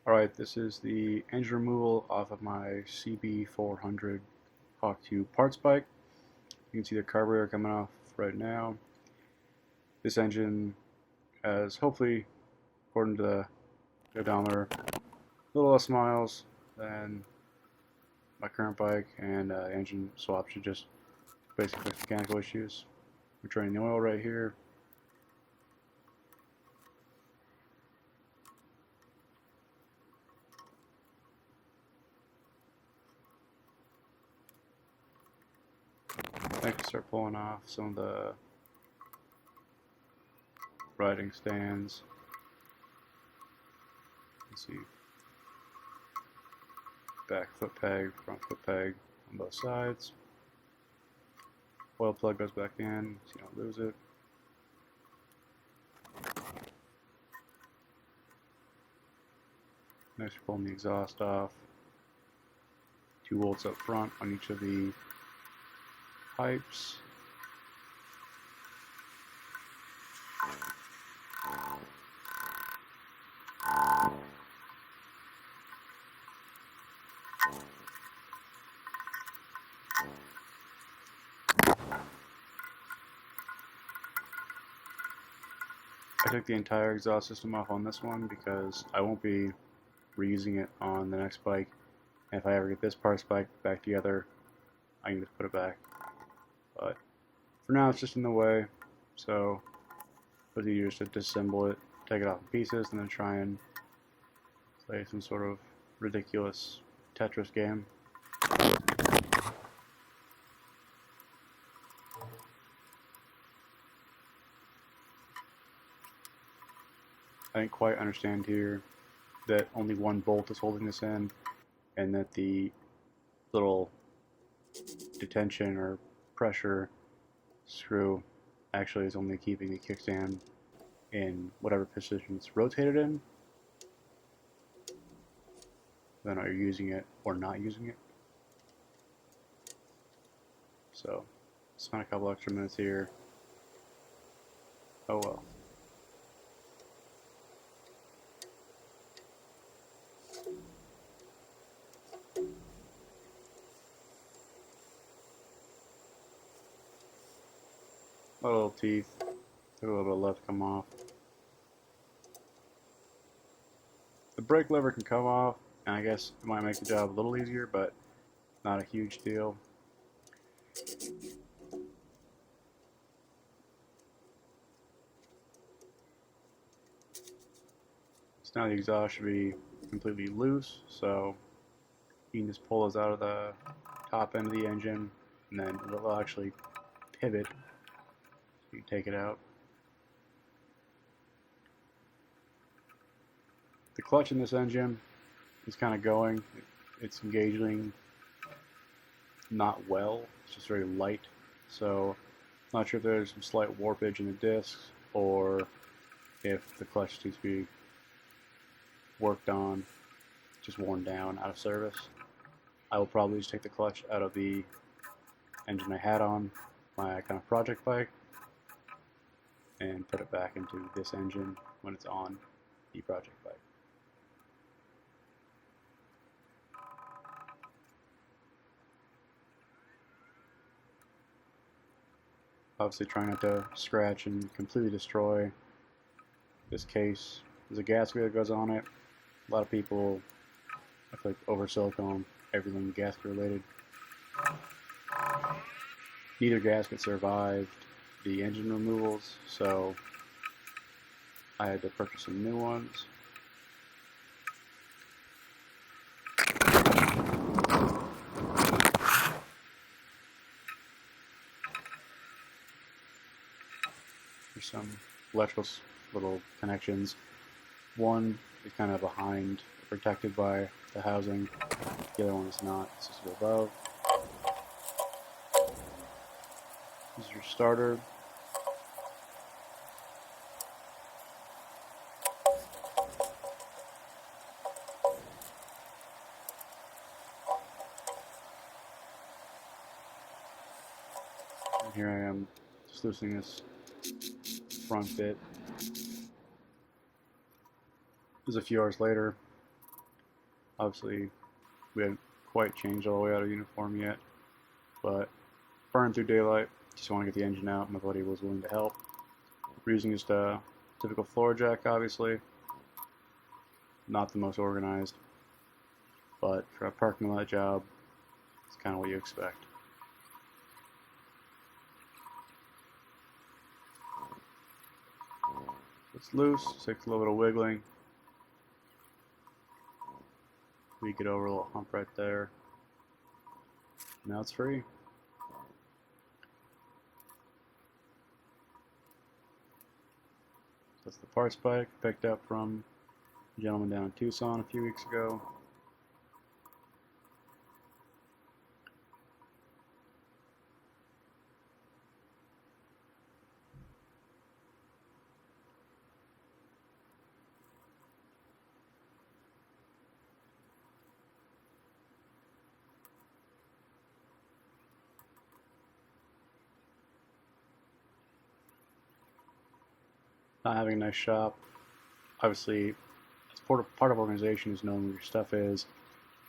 Alright, this is the engine removal off of my CB400 Hawk 2 parts bike. You can see the carburetor coming off right now. This engine has, hopefully, according to the odometer, a little less miles than my current bike, and engine swap should just basically fix mechanical issues. We're draining the oil right here. I can start pulling off some of the riding stands. Let's see, back foot peg, front foot peg on both sides. Oil plug goes back in so you don't lose it. Next, we're pulling the exhaust off. 2 volts up front on each of the pipes. I took the entire exhaust system off on this one because I won't be reusing it on the next bike. And if I ever get this parts bike back together, I can just put it back. But for now, it's just in the way, so it's easier to disassemble it, take it off in pieces, and then try and play some sort of ridiculous Tetris game. I didn't quite understand here that only one bolt is holding this in, and that the little detention or pressure screw actually is only keeping the kickstand in whatever position it's rotated in. Then are you using it or not using it? So, spent a couple extra minutes here. Oh well. A little teeth, took a little bit of left to come off. The brake lever can come off, and I guess it might make the job a little easier, but not a huge deal. So now the exhaust should be completely loose, so you can just pull those out of the top end of the engine, and then it'll actually pivot. You take it out. The clutch in this engine is kind of going. It's engaging not well. It's just very light. So not sure if there's some slight warpage in the discs or if the clutch needs to be worked on, just worn down, out of service. I will probably just take the clutch out of the engine I had on my kind of project bike and put it back into this engine when it's on the project bike. Obviously trying not to scratch and completely destroy this case. There's a gasket that goes on it. A lot of people, I feel like, over silicone everything gasket related. Neither gasket survived the engine removals, so I had to purchase some new ones. There's some electrical little connections. One is kind of behind, protected by the housing. The other one is not. It's just above. This is your starter. And here I am just loosening this front bit. This is a few hours later. Obviously, we haven't quite changed all the way out of uniform yet, but burning through daylight, just want to get the engine out. My buddy was willing to help. We're using just a typical floor jack, obviously. Not the most organized, but for a parking lot job, it's kind of what you expect. It's loose, takes a little bit of wiggling. We get over a little hump right there. Now it's free. That's the parts bike picked up from a gentleman down in Tucson a few weeks ago. Not having a nice shop, obviously, it's part of organization is knowing where your stuff is.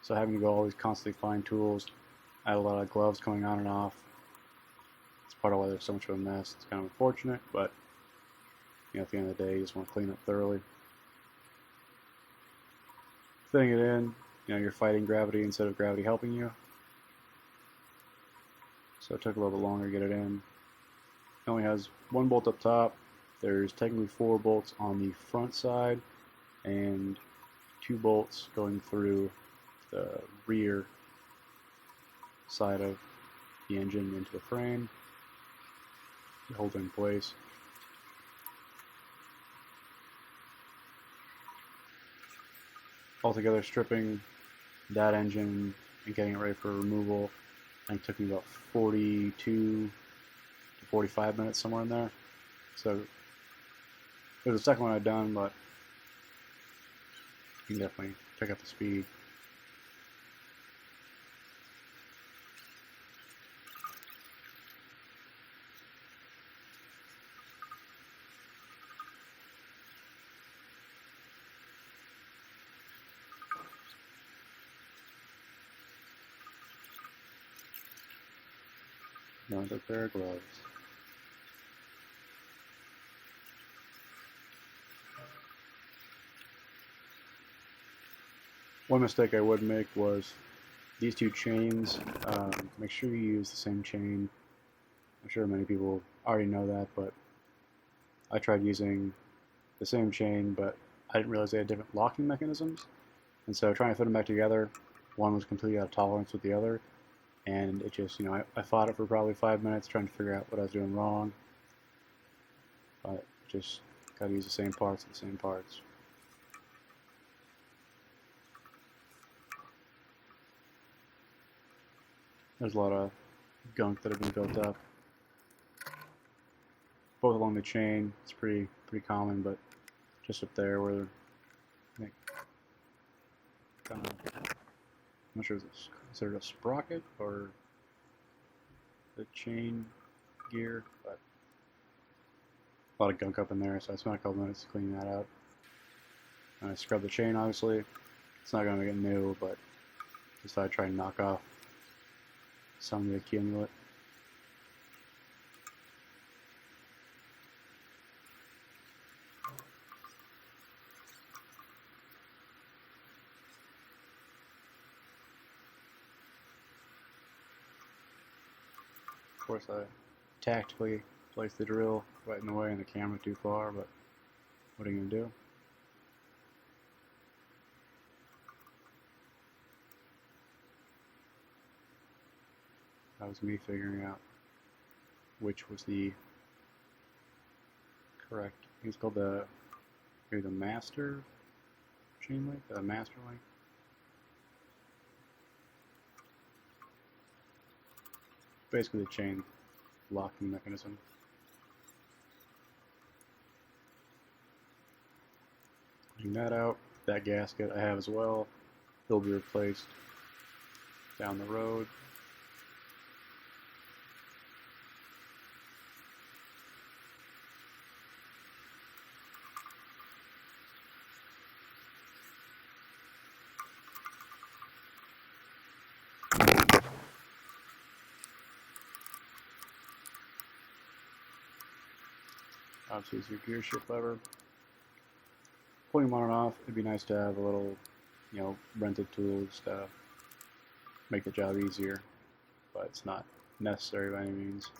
So having to go always constantly find tools, I had a lot of gloves coming on and off. It's part of why there's so much of a mess. It's kind of unfortunate, but at the end of the day, you just want to clean up thoroughly. Fitting it in, you're fighting gravity instead of gravity helping you. So it took a little bit longer to get it in. It only has one bolt up top. There's technically 4 bolts on the front side and 2 bolts going through the rear side of the engine into the frame to hold it in place. Altogether, stripping that engine and getting it ready for removal, I think took me about 42 to 45 minutes, somewhere in there. So it was the second one I'd done, but you can definitely check out the speed. Another pair of gloves. One mistake I would make was these 2 chains. Make sure you use the same chain. I'm sure many people already know that, but I tried using the same chain, but I didn't realize they had different locking mechanisms. And so trying to fit them back together, one was completely out of tolerance with the other. And it just, I fought it for probably 5 minutes trying to figure out what I was doing wrong. But just got to use the same parts and the same parts. There's a lot of gunk that have been built up. Both along the chain, it's pretty common, but just up there where I think I'm not sure if it's considered a sprocket or the chain gear, but a lot of gunk up in there, so I spent a couple minutes cleaning that out. And I scrubbed the chain, obviously. It's not going to make it new, but just thought I'd try and knock off some of the accumulate. Of course, I tactically placed the drill right in the way and the camera too far, but what are you going to do? That was me figuring out which was the correct. I think it's called maybe the master chain link, the master link. Basically the chain locking mechanism. Clean that out. That gasket I have as well. It'll be replaced down the road. Obviously, it's your gear shift lever. Pulling them on and off, it'd be nice to have a little, rented tools to make the job easier, but it's not necessary by any means.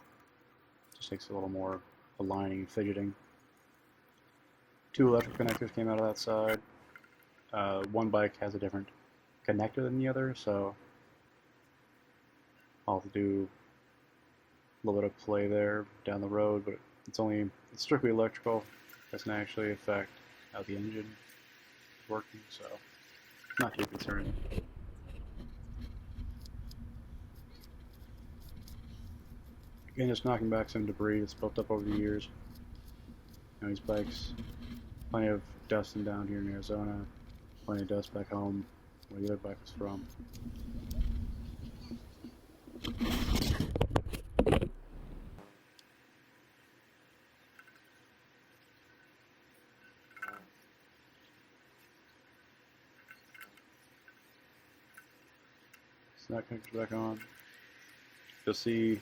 It just takes a little more aligning and fidgeting. 2 electric connectors came out of that side. One bike has a different connector than the other, so I'll have to do a little bit of play there down the road, but it's strictly electrical. It doesn't actually affect how the engine is working, so not too concerned. Again, just knocking back some debris that's built up over the years. These bikes, plenty of dusting down here in Arizona, plenty of dust back home where the other bike was from. So that connects back on. You'll see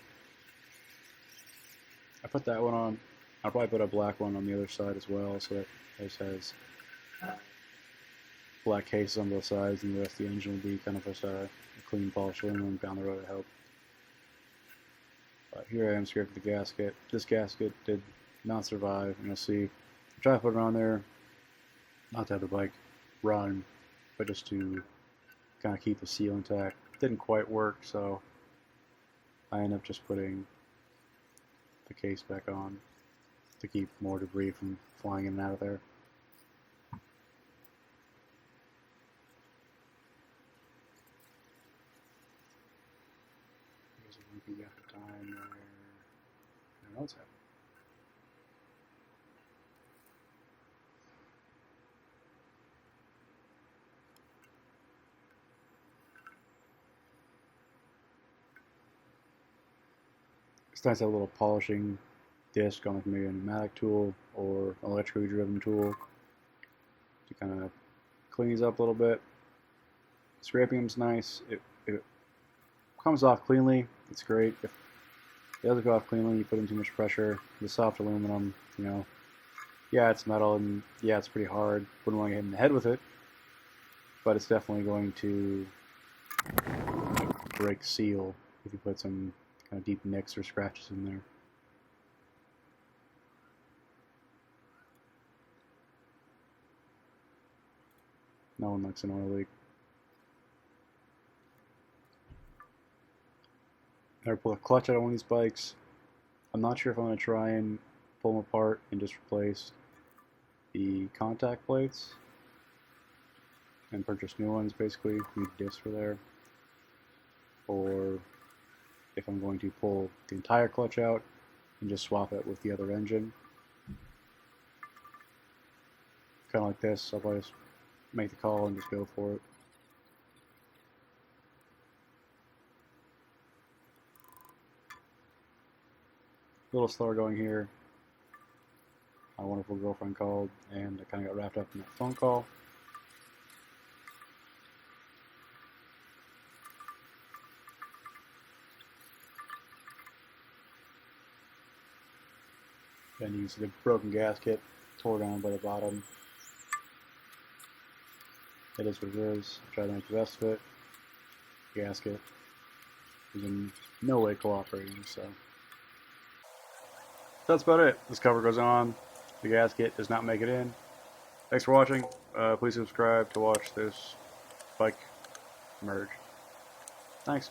I put that one on. I'll probably put a black one on the other side as well, so that this has black cases on both sides, and the rest of the engine will be kind of just a clean polished aluminum down the road, I hope. But here I am scraping the gasket. This gasket did not survive, and you'll see. I tried to put it on there, not to have the bike run, but just to kind of keep the seal intact. Didn't quite work, so I ended up just putting the case back on to keep more debris from flying in and out of there. There's a loopy gap of time where I don't know what's happening. It's nice to have a little polishing disc on maybe a pneumatic tool or an electrically driven tool to kind of clean these up a little bit. Scraping them is nice. It comes off cleanly. It's great. If it doesn't go off cleanly, you put in too much pressure. The soft aluminum, yeah, it's metal and yeah, it's pretty hard. Wouldn't want to get hit in the head with it, but it's definitely going to break seal if you put some kind of deep nicks or scratches in there. No one likes an oil leak. Never pull a clutch out of one of these bikes. I'm not sure if I'm going to try and pull them apart and just replace the contact plates and purchase new ones, basically. Need discs for there. Or if I'm going to pull the entire clutch out and just swap it with the other engine. Kind of like this, I'll probably just make the call and just go for it. A little slower going here. My wonderful girlfriend called and I kind of got wrapped up in that phone call. Then you see the broken gasket tore down by the bottom. It is what it is. I tried to make the best of it. The gasket is in no way cooperating, so that's about it. This cover goes on. The gasket does not make it in. Thanks for watching. Please subscribe to watch this bike merge. Thanks.